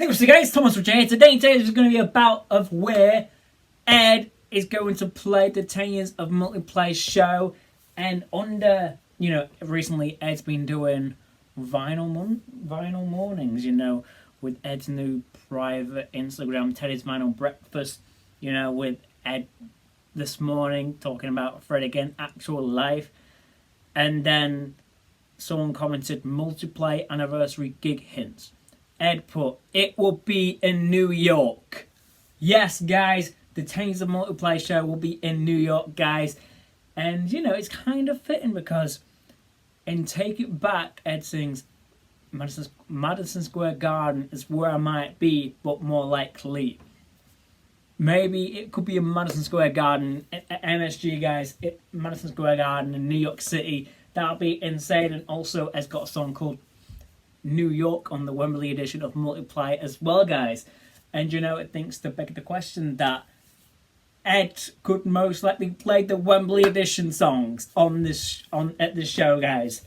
Hey, what's up guys, Thomas with Jay. Today is going to be about of where Ed is going to play the 10 years of multiplayer show. And under, recently Ed's been doing vinyl mornings, with Ed's new private Instagram, Teddy's Vinyl Breakfast, with Ed this morning talking about Fred again, actual life. And then someone commented multiplayer anniversary gig hints. Ed put, it will be in New York. Yes, guys, the 10 Years of Multiplayer show will be in New York, guys. And, it's kind of fitting because in Take It Back, Ed sings, Madison Square Garden is where I might be, but more likely. Maybe it could be in Madison Square Garden, MSG, guys. Madison Square Garden in New York City. That'll be insane. And also, Ed's got a song called New York on the Wembley edition of Multiply as well, guys. And it thinks to beg the question that Ed could most likely play the Wembley edition songs at this show, guys.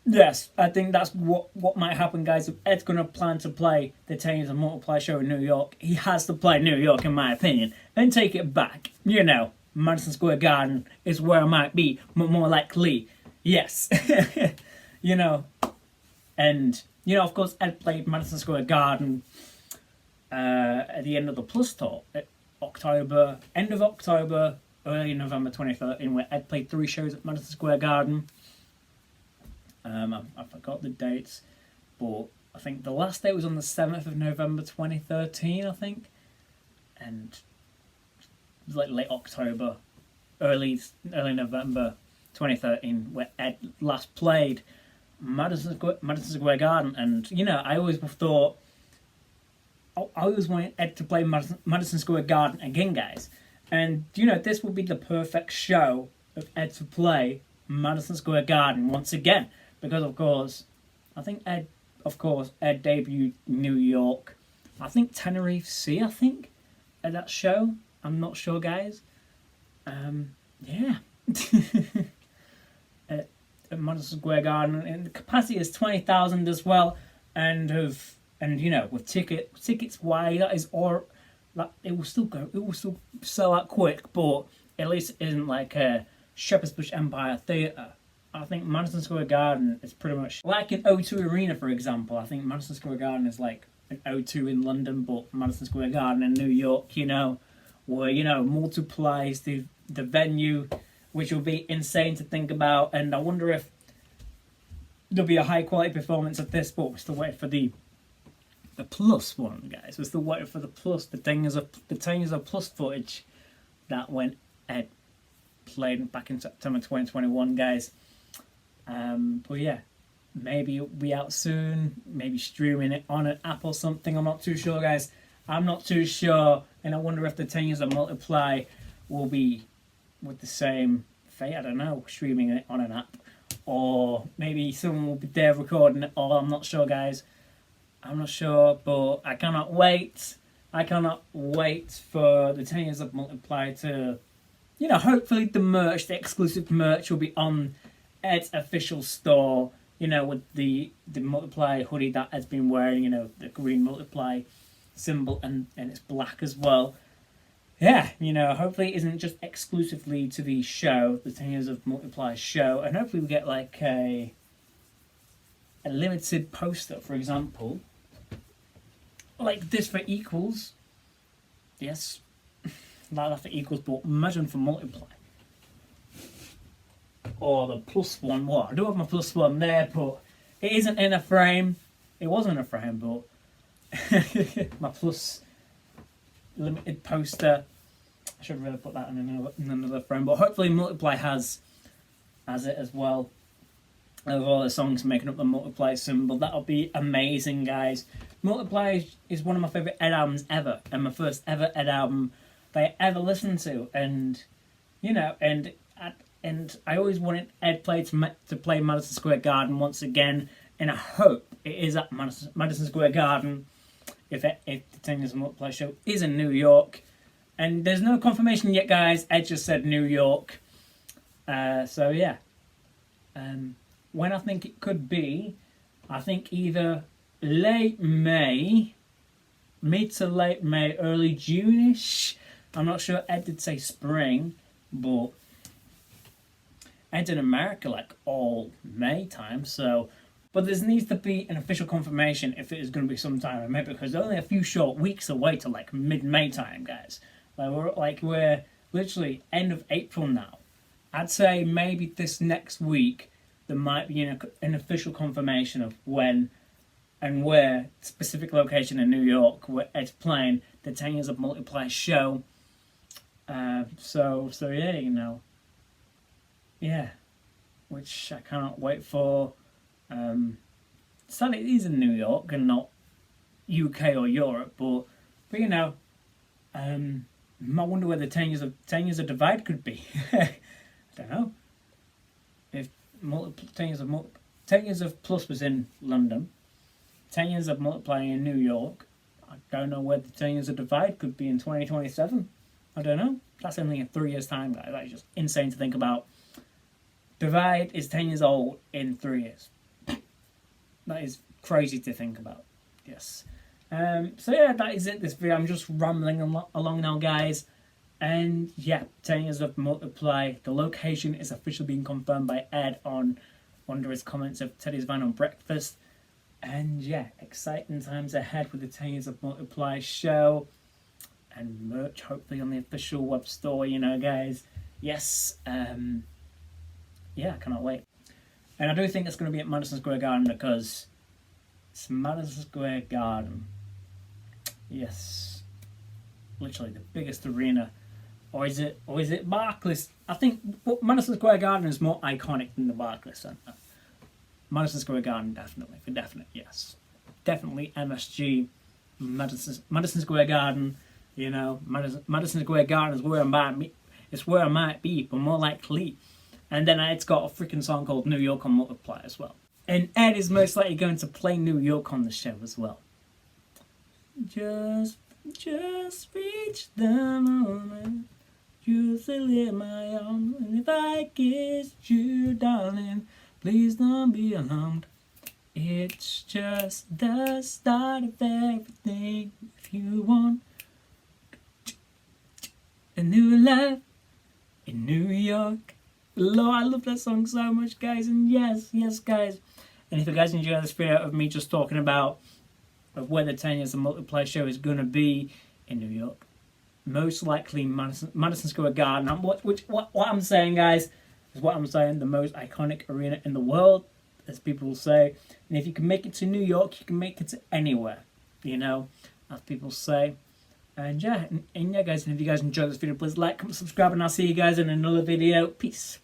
Yes, I think that's what might happen, guys. If Ed's gonna plan to play the 10 Years of Multiply show in New York, he has to play New York, in my opinion. Then Take It Back, Madison Square Garden is where I might be, but more likely, yes. And, of course, Ed played Madison Square Garden at the end of the Plus tour, at end of October, early November 2013, where Ed played 3 shows at Madison Square Garden. I forgot the dates, but I think the last day was on the 7th of November 2013, I think. And it was like late October, early November 2013, where Ed last played Madison Square Garden. And I always thought, I always wanted Ed to play Madison Square Garden again, guys. And this will be the perfect show of Ed to play Madison Square Garden once again, because of course Ed debuted New York, I think Tenerife Sea, at that show. I'm not sure, guys. Yeah. At Madison Square Garden, and the capacity is 20,000 as well, and with tickets wide, that is all. It will still sell out quick, but at least it isn't like a Shepherd's Bush Empire Theatre. I think Madison Square Garden is pretty much like an O2 Arena, for example. I think Madison Square Garden is like an O2 in London, but Madison Square Garden in New York, where multiplies the venue, which will be insane to think about. And I wonder if there'll be a high quality performance of this, but we're still waiting for the plus one, guys. We're still waiting for the plus, the 10 years of plus footage that when Ed played back in September 2021, guys. But yeah, maybe it'll be out soon, maybe streaming it on an app or something. I'm not too sure, guys. I'm not too sure. And I wonder if the 10 Years of Multiply will be with the same fate. I don't know, streaming it on an app, or maybe someone will be there recording it, or I'm not sure, guys. I'm not sure, but I cannot wait. I cannot wait for the 10 Years of Multiply to, hopefully the exclusive merch will be on Ed's official store, with the Multiply hoodie that Ed's been wearing, the green Multiply symbol, and it's black as well. Yeah, hopefully it isn't just exclusively to the show, the 10 Years of Multiply show, and hopefully we get like a limited poster, for example, like this for Equals. Yes, that for Equals, but imagine for Multiply. Or the plus one. What? I do have my plus one there, but it isn't in a frame. It wasn't a frame, but my plus limited poster. I should really put that in another frame, but hopefully Multiply has it as well. Of all the songs making up the Multiply symbol, that'll be amazing, guys. Multiply is one of my favourite Ed albums ever, and my first ever Ed album that I ever listened to, and and I always wanted Ed to play Madison Square Garden once again, and I hope it is at Madison Square Garden if the 10 Years of Multiply show is in New York. And there's no confirmation yet, guys. Ed just said New York. So yeah. When I think it could be, I think either late May mid to late May, early June-ish. I'm not sure. Ed did say spring, but Ed's in America like all May time, so. But there needs to be an official confirmation if it is going to be sometime in May, because they're only a few short weeks away to like mid-May time, guys. We're literally end of April now. I'd say maybe this next week there might be an official confirmation of when and where, specific location in New York where Ed's playing the 10 Years of Multiply show. So yeah, yeah, which I cannot wait for. Sadly, it is in New York and not UK or Europe, but I wonder where the 10 years of divide could be. I don't know. If 10 years of plus was in London, 10 years of multiplying in New York, I don't know where the 10 years of divide could be in 2027. I don't know. That's only in 3 years' time, guys. That's just insane to think about. Divide is 10 years old in 3 years. That is crazy to think about. Yes. So yeah, that is it. This video, I'm just rambling along now, guys. And yeah, 10 years of Multiply. The location is officially being confirmed by Ed under his comments of Teddy's Van on Breakfast. And yeah, exciting times ahead with the 10 years of Multiply show and merch, hopefully on the official web store. Guys. Yes. Yeah, I cannot wait. And I do think it's going to be at Madison Square Garden because it's Madison Square Garden. Yes. Literally the biggest arena. Or is it Barclays? I think Madison Square Garden is more iconic than the Barclays Center. Madison Square Garden, definitely. For definite, yes. Definitely MSG. Madison Square Garden, Madison Square Garden is where I might be, but more likely. And then Ed's got a freaking song called New York on Multiply as well. And Ed is most likely going to play New York on the show as well. Just reach the moment you still in my arms. And if I kiss you, darling, please don't be alarmed. It's just the start of everything. If you want a new life in New York. Lord, I love that song so much, guys. And yes, guys. And if you guys enjoy this video of me just talking about where the 10 Years of Multiply show is going to be in New York, most likely Madison Square Garden. What I'm saying, guys, is what I'm saying, the most iconic arena in the world, as people will say. And if you can make it to New York, you can make it to anywhere, as people say. And yeah, guys, and if you guys enjoyed this video, please like, comment, subscribe, and I'll see you guys in another video. Peace.